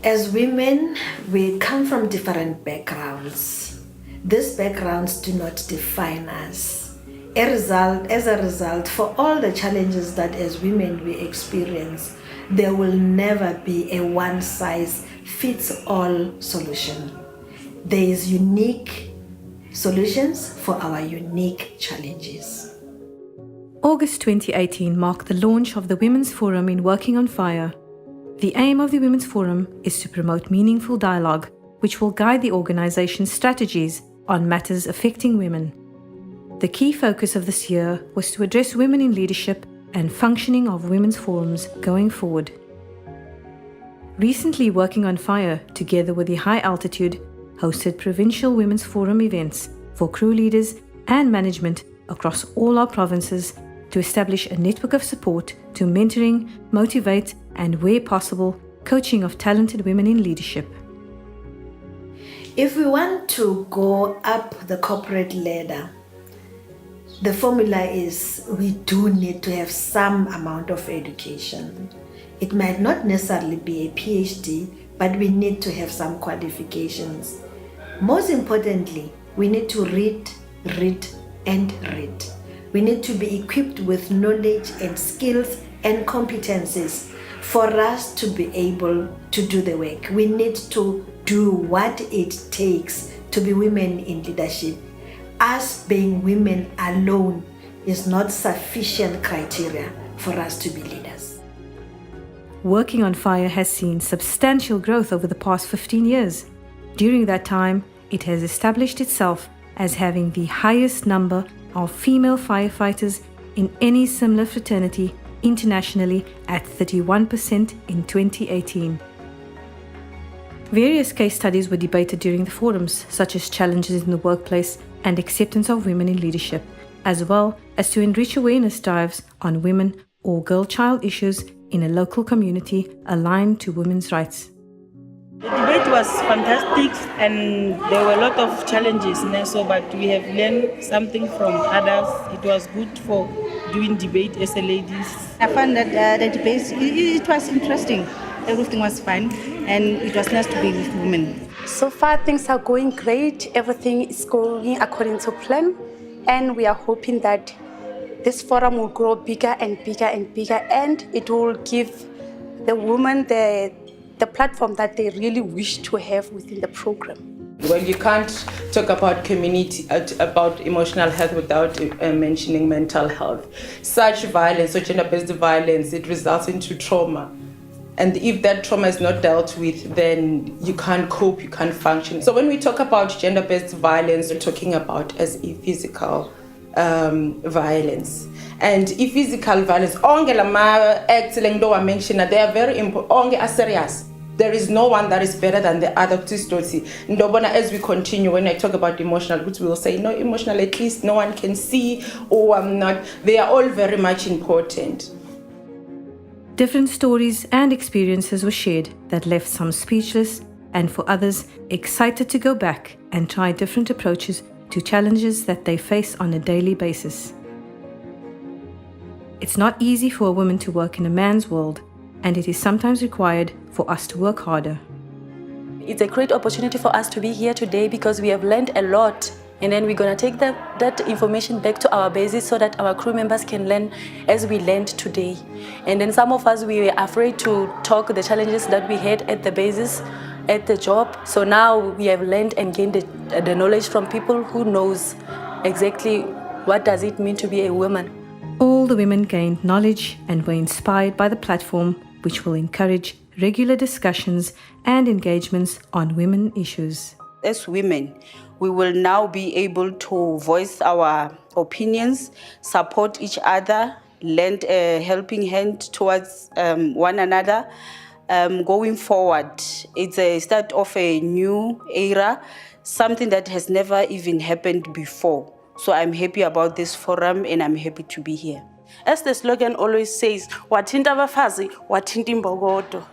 As women, we come from different backgrounds. These backgrounds do not define us. As a result, for all the challenges that as women we experience, there will never be a one-size-fits-all solution. There is unique solutions for our unique challenges. August 2018 marked the launch of the Women's Forum in Working on Fire. The aim of the Women's Forum is to promote meaningful dialogue, which will guide the organization's strategies on matters affecting women. The key focus of this year was to address women in leadership and functioning of women's forums going forward. Recently, Working on Fire, together with the High Altitude, hosted provincial Women's Forum events for crew leaders and management across all our provinces to establish a network of support to mentoring, motivate, and where possible, coaching of talented women in leadership. If we want to go up the corporate ladder, the formula is we do need to have some amount of education. It might not necessarily be a PhD, but we need to have some qualifications. Most importantly, we need to read, and read. We need to be equipped with knowledge and skills and competencies for us to be able to do the work. We need to do what it takes to be women in leadership. Us being women alone is not sufficient criteria for us to be leaders. Working on Fire has seen substantial growth over the past 15 years. During that time, it has established itself as having the highest number of female firefighters in any similar fraternity internationally at 31% in 2018. Various case studies were debated during the forums, such as challenges in the workplace and acceptance of women in leadership, as well as to enrich awareness drives on women or girl-child issues in a local community aligned to women's rights. The debate was fantastic and there were a lot of challenges, but we have learned something from others. It was good for doing debate as a ladies. I found that the debate, it was interesting. Everything was fine and it was nice to be with women. So far things are going great. Everything is going according to plan and we are hoping that this forum will grow bigger and bigger and bigger and it will give the women the platform that they really wish to have within the program. Well, you can't talk about community, about emotional health without mentioning mental health. Such violence, such gender-based violence, it results into trauma. And if that trauma is not dealt with, then you can't cope, you can't function. So when we talk about gender-based violence, we're talking about as a physical violence. And if physical violence, onge lama acts lengdo wa mention, they are very important. Onge are serious. There is no one that is better than the other. As we continue, when I talk about emotional, which we will say no emotional, at least no one can see, or I'm not. They are all very much important. Different stories and experiences were shared that left some speechless and for others excited to go back and try different approaches to challenges that they face on a daily basis. It's not easy for a woman to work in a man's world, and it is sometimes required for us to work harder. It's a great opportunity for us to be here today because we have learned a lot and then we're going to take that information back to our bases so that our crew members can learn as we learned today. And then some of us, we were afraid to talk the challenges that we had at the bases, at the job. So now we have learned and gained the knowledge from people who knows exactly what does it mean to be a woman. All the women gained knowledge and were inspired by the platform, which will encourage regular discussions and engagements on women issues. As women, we will now be able to voice our opinions, support each other, lend a helping hand towards one another. Going forward, it's a start of a new era, something that has never even happened before. So I'm happy about this forum and I'm happy to be here. As the slogan always says, "Wathinta abafazi, wathinta imbokodo."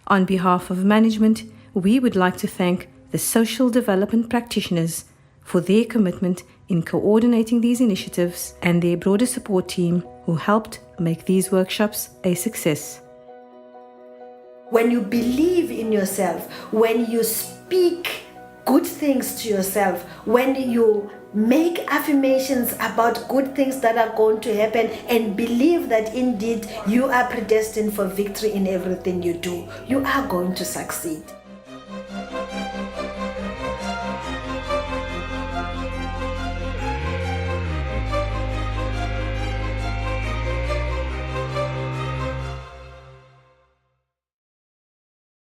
On behalf of management, we would like to thank the social development practitioners for their commitment in coordinating these initiatives and their broader support team who helped make these workshops a success. When you believe in yourself, when you speak good things to yourself, when you make affirmations about good things that are going to happen and believe that indeed you are predestined for victory in everything you do, you are going to succeed.